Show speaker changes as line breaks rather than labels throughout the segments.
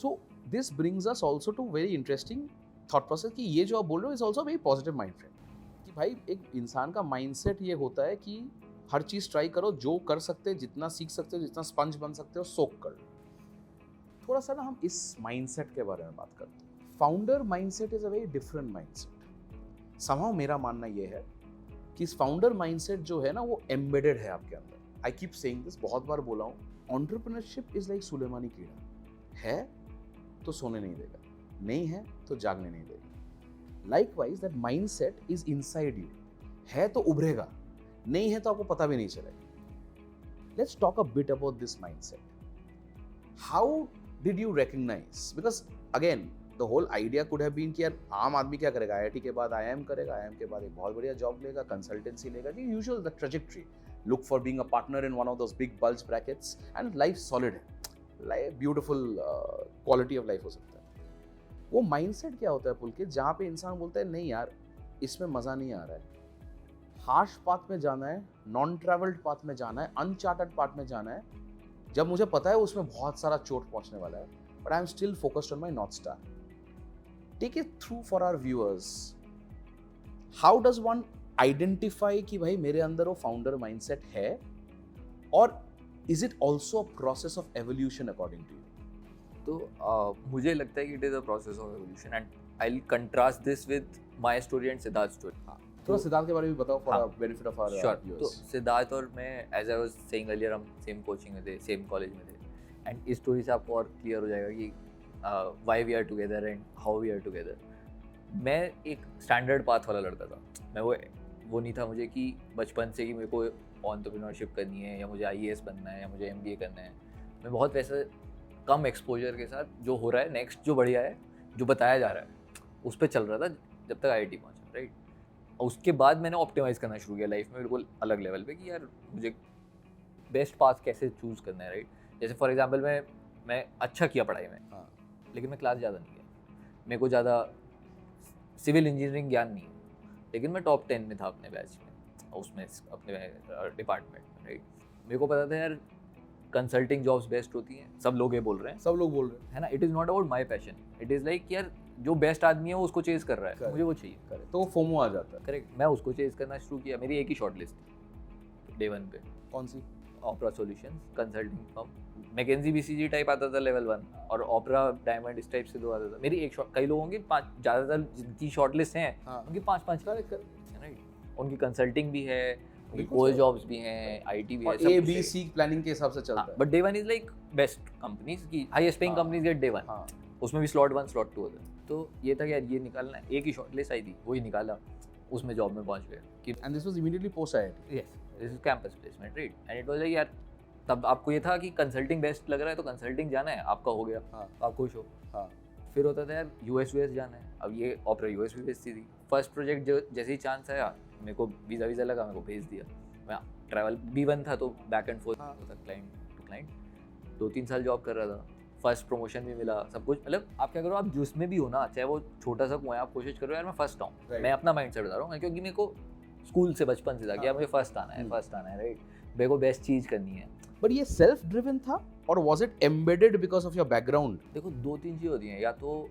So this brings us also to very interesting thought process कि ये जो आप बोल रहे हो is also very positive mind frame कि भाई एक इंसान का माइंडसेट ये होता है कि हर चीज़ ट्राई करो, जो कर सकते हैं, जितना सीख सकते हो, जितना स्पंज बन सकते हो, सोक कर लो। थोड़ा सा ना हम इस माइंडसेट के बारे में बात करते हैं। Founder mindset is a very different mindset. Somehow मेरा मानना ये है कि इस फाउंडर माइंडसेट जो है ना वो एम्बेडेड है आपके अंदर। आई कीप सेइंग दिस, बहुत बार बोला हूँ, एंटरप्रेन्योरशिप इज लाइक सुलेमानी कीड़ा, है तो सोने नहीं देगा, नहीं है तो जागने नहीं देगा। Likewise that mindset is inside you, है तो उभरेगा, नहीं है तो आपको पता भी नहीं चलेगा। Let's talk a bit about this mindset. How did you recognise, because again the whole idea could have been कि यार आम आदमी क्या करेगा, आईआईटी के बाद आईआईएम करेगा, आईआईएम के बाद एक बहुत बढ़िया जॉब लेगा, कंसल्टेंसी लेगा, the usual the trajectory, look for being a partner in one of those big bulge brackets and life solid है, life beautiful quality of life हो सकता है। वो माइंडसेट क्या होता है पुलकित, जहाँ पे इंसान बोलता है नहीं यार इसमें मजा नहीं आ रहा है, हार्श पाथ में जाना है, नॉन ट्रैवल्ड पाथ में जाना है, अनचार्टेड पाथ में जाना है, जब मुझे पता है उसमें बहुत सारा चोट पहुंचने वाला है, but I am still focused on my north star. Take it through for our viewers, how does one identify कि भाई मेरे अंदर वो फाउंडर माइंडसेट है, और is it also a process of evolution according to you?
तो मुझे लगता है कि it is a process of evolution and I will contrast this with my story and Siddharth story.
थोड़ा सिद्धार्थ के बारे में बताओ फॉर
हाँ,
बेनिफिट ऑफ आवर
श्योर। तो
व्यूअर्स।
सिद्धार्थ और मैं, as I was saying earlier, हम सेम कोचिंग में थे, सेम कॉलेज में थे, एंड इस स्टोरी से आपको और क्लियर हो जाएगा कि why we are together and how we are together. मैं एक स्टैंडर्ड पाथ वाला लड़का था। मैं वो नहीं था मुझे कि बचपन से कि मेरे को एंटरप्रेन्योरशिप करनी है या मुझे आईएएस बनना है या मुझे एमबीए करना है। मैं बहुत वैसे कम एक्सपोजर के साथ जो हो रहा है नेक्स्ट, जो बढ़िया है, जो बताया जा रहा है, उस पर चल रहा था जब तक आईआईटी पहुंचा, राइट। और उसके बाद मैंने ऑप्टिमाइज़ करना शुरू किया लाइफ में बिल्कुल अलग लेवल पे कि यार मुझे बेस्ट पाथ कैसे चूज़ करना है, राइट। जैसे फॉर एग्जांपल मैं अच्छा किया पढ़ाई में,
हाँ,
लेकिन मैं क्लास ज़्यादा नहीं गया, मेरे को ज़्यादा सिविल इंजीनियरिंग ज्ञान नहीं है, लेकिन मैं टॉप 10 में था अपने बैच में, उसमें अपने डिपार्टमेंट में, राइट। मेरे को पता था यार कंसल्टिंग जॉब्स बेस्ट होती हैं, सब लोग ये बोल रहे हैं,
सब लोग बोल रहे हैं,
है ना। It is not about my passion, it is like यार जो बेस्ट आदमी है वो उसको चेज कर रहा है,
Correct.
मुझे वो चाहिए,
करेक्ट, तो वो फोमो आ जाता है।
करेक्ट। मैं उसको चेज करना शुरू किया। मेरी एक ही शॉर्ट लिस्ट थी डे 1 पे,
कौन सी?
Opera solutions consulting firm, McKinsey BCG type आता था लेवल 1, और ऑपरा डायमंड इस टाइप से 2 आता था। मेरी एक शॉर्ट, कई लोगों की 5, ज़्यादातर जिनकी शॉर्ट लिस्ट हैं
हाँ,
उनकी 5-5
करेक्ट,
राइट। उनकी कंसल्टिंग भी है, उनकी
बिल्कुल
कोर
सही।
जॉब्स भी हैं, आईटी भी है,
और
सब
ए
कुछ
बी
है।
सी प्लानिंग के हिसाब से चलता है।
But day 1 is like best companies की हाईएस्ट पेइंग
हाँ,
कंपनीज गेट डे 1,
हाँ,
उसमें भी स्लॉट 1 स्लॉट 2 होता है। तो ये था कि यार ये निकालना है, एक ही शॉर्ट लिस्ट आई थी, वही निकाला, उसमें जॉब में पहुंच गए कि
and this was immediately post IIT.
Yes this is campus placement, right. And it was like यार तब आपको ये था कि कंसल्टिंग बेस्ट लग रहा है तो कंसल्टिंग जाना है, आपका हो गया,
हाँ,
आप खुश हो।
हाँ,
फिर होता था यार यूएस जाना है, अब ये ऑपरा यूएस भी भेजती थी। फर्स्ट प्रोजेक्ट जो जैसे ही चांस आया, मेरे को वीज़ा लगा, मेरे को भेज दिया। मैं ट्रैवल B1 था तो बैक एंड फोर्थ
हाँ,
होता क्लाइंट टू क्लाइंट, 2-3 साल जॉब कर रहा था, फर्स्ट प्रमोशन भी मिला, सब कुछ। मतलब आप क्या करो, आप जिसमें भी हो ना, चाहे वो छोटा सा कुआं है, आप कोशिश करो यार मैं फर्स्ट आऊँ।
Right.
मैं अपना माइंड सेट बता रहा हूँ, क्योंकि मेरे को स्कूल से बचपन से था कि यार मुझे फर्स्ट आना है, फर्स्ट आना है, राइट। मेरे को बेस्ट चीज़ करनी है।
बट ये सेल्फ ड्रिवन था और was it embedded because of your background?
देखो 2-3 चीज़ होती हैं, या तो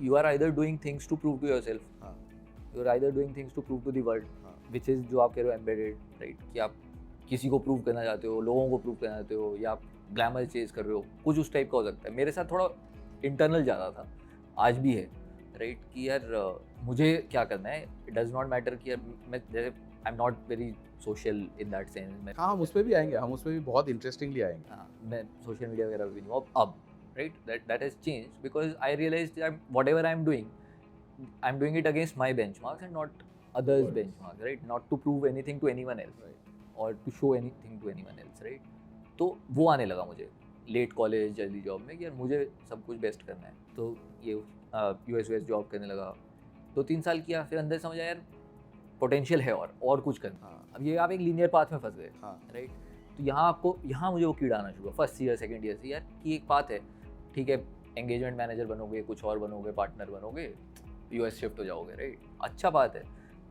you are either doing things to prove to yourself,
हाँ,
you are either doing things to prove to the world,
हाँ,
विच इज़ जो आप कह रहे हो एम्बेडेड, राइट। कि आप किसी को प्रूव करना चाहते हो, लोगों को प्रूव करना चाहते हो, या आप ग्लैमर चेज कर रहे हो, कुछ उस टाइप का हो सकता है। मेरे साथ थोड़ा इंटरनल ज़्यादा था, आज भी है, राइट। कि यार मुझे क्या करना है, इट डज नॉट मैटर कि यार मैं जैसे I am not very social in that sense.
हाँ, हम उस पे भी आएंगे, हम उस पे भी बहुत इंटरेस्टिंगली आएंगे।
हाँ, मैं सोशल मीडिया वगैरह भी नहीं हूँ अब, right. That has changed because I realised whatever I am doing it against my benchmarks and not others
Right.
Benchmarks, right. Not to prove anything to anyone else और to show anything to anyone else, right. तो वो आने लगा मुझे late college जल्दी job में कि यार मुझे सब कुछ बेस्ट करना है। तो ये यूएस जॉब करने लगा, 2-3 साल किया, फिर अंदर समझ आया यार पोटेंशियल है और कुछ करना।
हाँ,
अब ये आप एक लीनियर पाथ में फंस गए,
हाँ,
राइट। तो यहाँ मुझे वो कीड़ा आना शुरू हुआ फर्स्ट ईयर सेकंड ईयर से, यार कि एक पाथ है, ठीक है, एंगेजमेंट मैनेजर बनोगे, कुछ और बनोगे, पार्टनर बनोगे, यूएस शिफ्ट हो जाओगे, राइट। अच्छा बात है,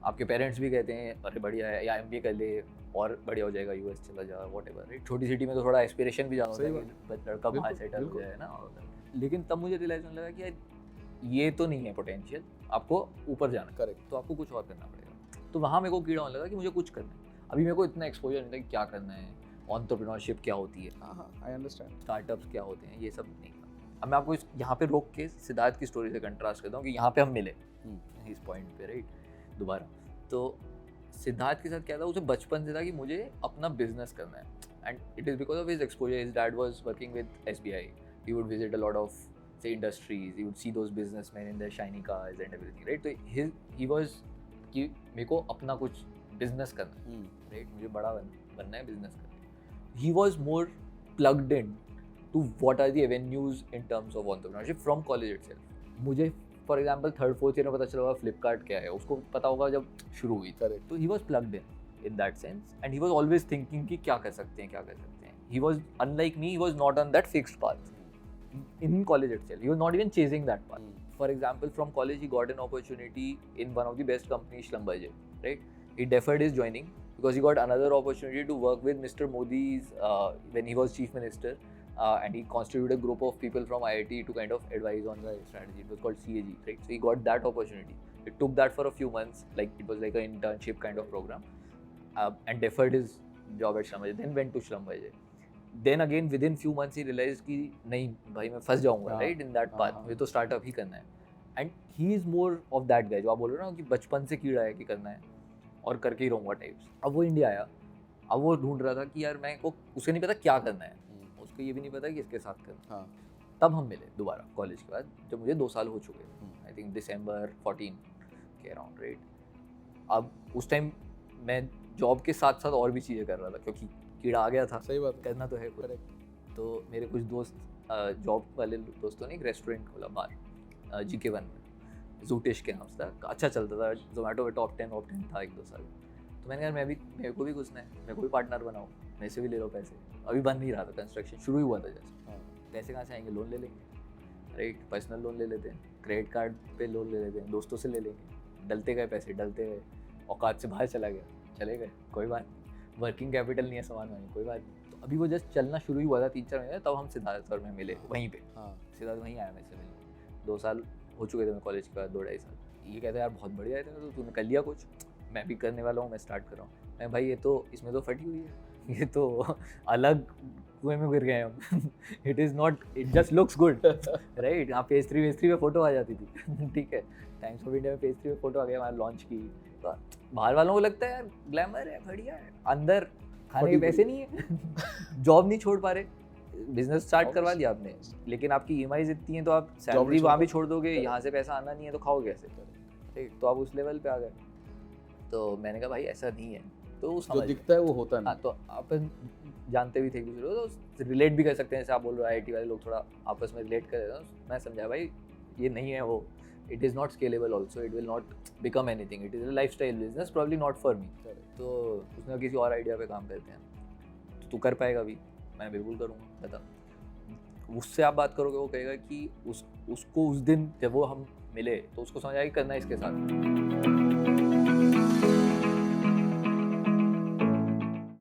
आपके पेरेंट्स भी कहते हैं अरे बढ़िया है, या एमबीए कर ले और बढ़िया हो जाएगा, यूएस चला जा, व्हाटएवर, राइट। छोटी सिटी में तो थोड़ा एस्पिरेशन भी ज़्यादा होता है कि लड़का वहाँ सेटल हो जाए ना। लेकिन तब मुझे रियलाइज होने लगा कि यार ये तो नहीं है पोटेंशियल, आपको ऊपर जाना है,
करेक्ट।
तो आपको कुछ और करना पड़ेगा। तो वहाँ मेरे को कीड़ा होने लगा कि मुझे कुछ करना है। अभी मेरे को इतना एक्सपोजर नहीं था कि क्या करना है, एंटरप्रेन्योरशिप क्या होती है,
हाँ हाँ, आई अंडरस्टैंड।
स्टार्टअप्स क्या होते हैं, ये सब नहीं था। अब मैं आपको यहाँ पे रोक के सिद्धार्थ की स्टोरी से कंट्रास्ट करता हूँ कि यहाँ पे हम मिले इस पॉइंट पे, राइट, दोबारा। तो सिद्धार्थ के साथ क्या था, उसे बचपन से था कि मुझे अपना बिजनेस करना है, and it is because of his exposure. His dad was working with SBI. He would visit a lot of, say, industries. He would see those businessmen in their shiny cars and everything, right? So he was कि मेरे को अपना कुछ business करना है, right, मुझे बड़ा बनना है, बिजनेस करना है। He was more plugged in to what are the avenues in terms of entrepreneurship from college itself. मुझे for example 3rd 4th year में पता चला होगा फ्लिपकार्ट क्या है, उसको पता होगा जब शुरू हुई।
करेक्ट।
तो he was plugged in that sense, and he was always thinking कि क्या कर सकते हैं, क्या कर सकते हैं। He was unlike me, he was not on that fixed path in college itself. He was not even chasing that path. For example, from college he got an opportunity in one of the best companies, Schlumberger, right? He deferred his joining because he got another opportunity to work with Mr. Modi's when he was chief minister, and he constituted a group of people from IIT to kind of advise on the strategy. It was called CAG, right? So he got that opportunity. He took that for a few months, like it was like an internship kind of program, and deferred his job at Schlumberger. Then went to Schlumberger. Then again within few months he realized कि नहीं भाई मैं फंस जाऊंगा, right, in that path, मुझे तो startup ही करना है। And he is more of that guy जो आप बोल रहे हो ना कि बचपन से कीड़ा है कि करना है और करके ही रहूँगा टाइप्स। अब वो इंडिया आया, अब वो ढूंढ रहा था कि यार मैं को उसे नहीं पता क्या करना है, उसको ये भी नहीं पता कि इसके साथ करना।
हाँ।
तब हम मिले दोबारा कॉलेज के बाद, जब मुझे 2 साल हो चुके थे, आई थिंक December 14 के अराउंड, राइट। अब उस टाइम मैं जॉब के साथ साथ और भी चीज़ें कर रहा था क्योंकि कीड़ा आ गया था,
सही बात है।
करना तो है कुछ।
करेक्ट।
तो मेरे कुछ दोस्त, जॉब वाले दोस्तों ने एक रेस्टोरेंट खोला बाहर, GK1 में, जूटिश के नाम से था, अच्छा चलता था, जोमेटो पे टॉप 10 था 1-2 साल। तो मैंने कहा मेरे को भी घुसना है, मेरे को भी पार्टनर बनाओ, मेरे से भी ले लो पैसे। अभी बन नहीं रहा था, कंस्ट्रक्शन शुरू ही हुआ था जस्ट। पैसे कहाँ से आएंगे, लोन ले लेंगे, राइट, पर्सनल लोन ले लेते हैं, क्रेडिट कार्ड पे लोन ले लेते हैं, दोस्तों से ले लेंगे, डलते गए पैसे, डलते गए, औकात से बाहर चला गया, चले गए, कोई बात, वर्किंग कैपिटल नहीं है सामान वानी, कोई बात नहीं। तो अभी वो जस्ट चलना शुरू ही हुआ था 3-4 महीने, तब हम सिद्धार्थ और मैं मिले वहीं पे।
हाँ।
सिद्धार्थ वहीं आया मेरे से मिलने, 2 साल हो चुके थे मैं कॉलेज के बाद, 2-2.5 साल। ये कहता है यार बहुत बढ़िया है, तो तूने कर लिया कुछ, मैं भी करने वाला हूँ, मैं स्टार्ट कर रहा हूँ। मैं भाई ये तो इसमें तो फटी हुई है, ये तो अलग कुएं में गिर गए हम। It is not, it just looks good, right. हाँ, पेज 3 पे फोटो आ जाती थी, ठीक है, टाइम्स ऑफ इंडिया में पेज 3 पे फोटो आ गया, हमारे लॉन्च की। तो बाहर वालों को लगता है यार ग्लैमर है, बढ़िया है, अंदर खाने के पैसे नहीं है, जॉब नहीं छोड़ पा रहे, बिजनेस स्टार्ट करवा लिया आपने, लेकिन आपकी EMIs इतनी हैं तो आप सैलरी वहाँ भी छोड़ दोगे, यहाँ से पैसा आना नहीं है तो खाओगे कैसे, ठीक। तो आप उस लेवल पे आ गए। तो मैंने कहा भाई ऐसा नहीं है, तो
जो दिखता है वो होता नहीं।
हाँ, तो अपन जानते भी थे एक दूसरे को, तो रिलेट भी कर सकते हैं, जैसे आप बोल रहे हो IIT वाले लोग थोड़ा आपस में रिलेट कर रहे हैं। मैं समझा भाई ये नहीं है वो, it is not scalable also, it will not become anything, it is a lifestyle business, probably not for me। तो उसने किसी और आइडिया पे काम करते हैं, तो तू कर पाएगा भी, मैं बिल्कुल करूँगा, बता। उससे आप बात करोगे, वो कहेगा कि उसको उस दिन जब वो हम मिले तो उसको समझ आया कि करना है इसके साथ।